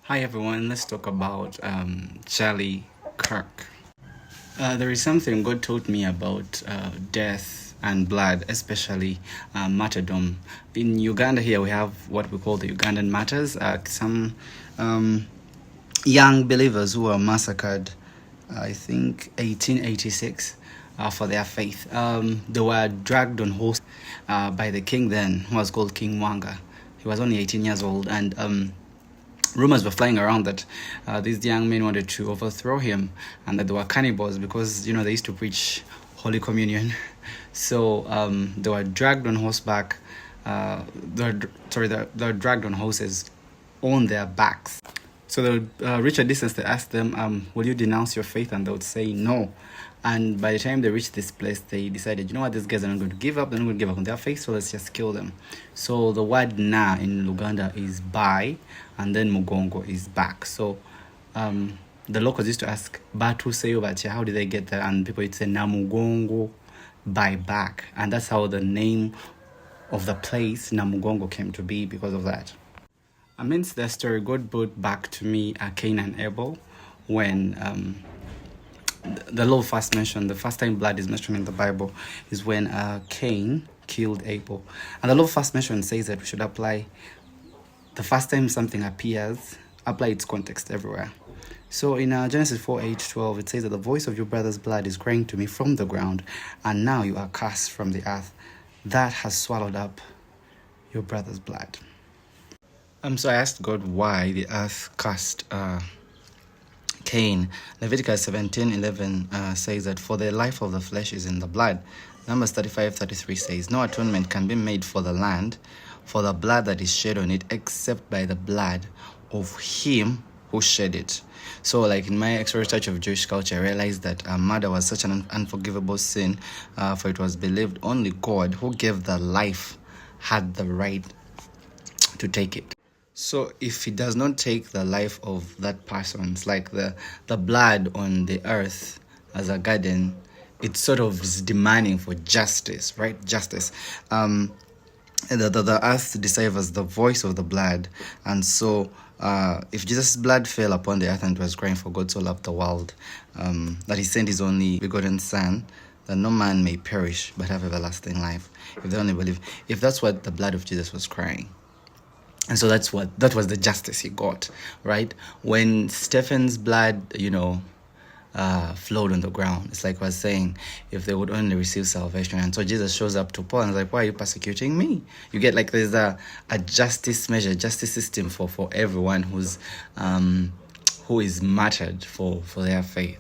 Hi everyone, let's talk about Charlie Kirk. There is something God taught me about death and blood, especially martyrdom. In Uganda here we have what we call the Ugandan martyrs, some young believers who were massacred, I think 1886, for their faith. They were dragged on horse by the king then, who was called King Mwanga. He was only 18 years old, and rumors were flying around that these young men wanted to overthrow him and that they were cannibals because they used to preach Holy Communion. So they were dragged on horseback. They were dragged on horses on their backs. So they would reach a distance. They asked them, will you denounce your faith? And they would say no. And by the time they reached this place, they decided, these guys are not going to give up. They're not going to give up on their faith, so let's just kill them. So the word na in Luganda is by, and then mugongo is back. So the locals used to ask, Batu seyo bache, how did they get that? And people would say, na mugongo, by back. And that's how the name of the place, Namugongo, came to be because of that. Amidst the story, God brought back to me Cain and Abel when the law first mentioned, the first time blood is mentioned in the Bible is when Cain killed Abel. And the law first mentioned says that we should apply, the first time something appears, apply its context everywhere. So in Genesis 4:8-12, it says that the voice of your brother's blood is crying to me from the ground, and now you are cast from the earth. That has swallowed up your brother's blood. So I asked God why the earth cast Cain. Leviticus 17:11 says that for the life of the flesh is in the blood. Numbers 35:33 says, no atonement can be made for the land, for the blood that is shed on it, except by the blood of him who shed it. So like in my research of Jewish culture, I realized that murder was such an unforgivable sin, for it was believed only God, who gave the life, had the right to take it. So if he does not take the life of that person, it's like the blood on the earth as a garden, it sort of is demanding for justice, right? Justice. The earth deciphers the voice of the blood. And so if Jesus' blood fell upon the earth and was crying for God so loved the world, that he sent his only begotten son, that no man may perish but have everlasting life, if they only believe. If that's what the blood of Jesus was crying. And so that was the justice he got, right? When Stephen's blood, flowed on the ground, it's like I was saying, if they would only receive salvation. And so Jesus shows up to Paul and is like, why are you persecuting me? You get like there's a justice measure, justice system for everyone who is martyred for their faith.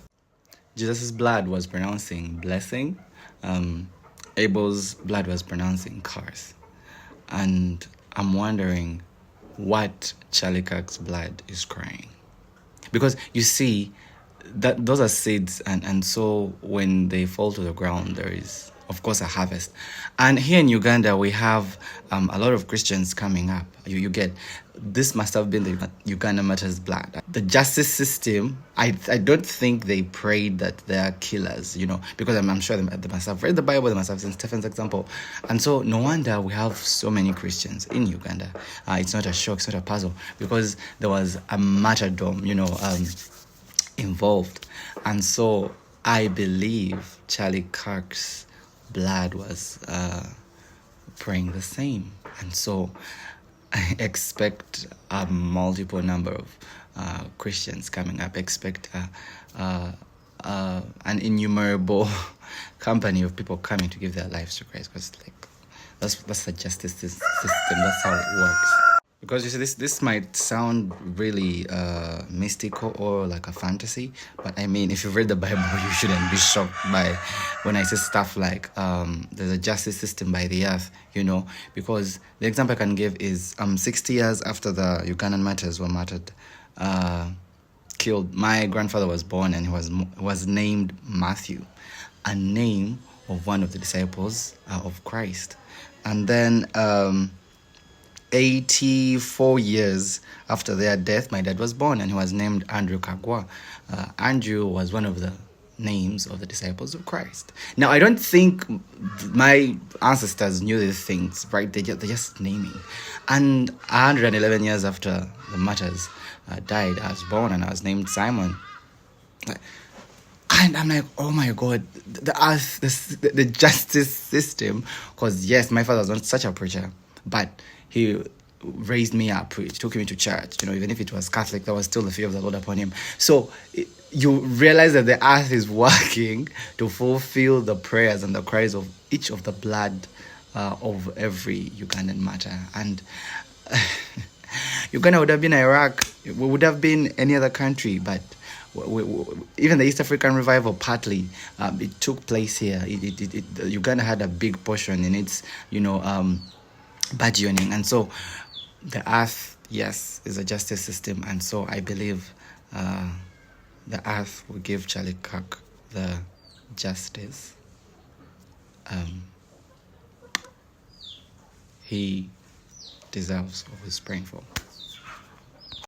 Jesus' blood was pronouncing blessing. Abel's blood was pronouncing curse. And I'm wondering what Charlie Kirk's blood is crying. Because you see, that those are seeds, and so when they fall to the ground, there is, of course, a harvest. And here in Uganda, we have a lot of Christians coming up. You get, this must have been the Uganda Martyrs' blood. The justice system, I don't think they prayed that they are killers, because I'm sure they must have read the Bible, they must have seen Stephen's example. And so no wonder we have so many Christians in Uganda. It's not a shock, it's not a puzzle, because there was a martyrdom, involved. And so I believe Charlie Kirk's blood was praying the same. And so I expect a multiple number of Christians coming up. Expect an innumerable company of people coming to give their lives to Christ. Because that's the justice system. That's how it works. Because you see, this might sound really mystical or like a fantasy, but I mean, if you've read the Bible, you shouldn't be shocked by when I say stuff like there's a justice system by the earth, because the example I can give is 60 years after the Ugandan martyrs were martyred, killed, my grandfather was born, and he was named Matthew, a name of one of the disciples of Christ. And then 84 years after their death, my dad was born, and he was named Andrew Kagwa. Andrew was one of the names of the disciples of Christ. Now, I don't think my ancestors knew these things, right? They're just naming. And 111 years after the Martyrs died, I was born and I was named Simon. And I'm like, oh my God, the justice system. Because yes, my father was not such a preacher, but he raised me up, he took me to church. Even if it was Catholic, there was still the fear of the Lord upon him. So you realize that the earth is working to fulfill the prayers and the cries of each of the blood of every Ugandan martyr. And Uganda would have been Iraq, it would have been any other country, but even the East African revival, partly it took place here. Uganda had a big portion in its burgeoning, and so the earth, yes, is a justice system. And so I believe the earth will give Charlie Kirk the justice he deserves or is praying for.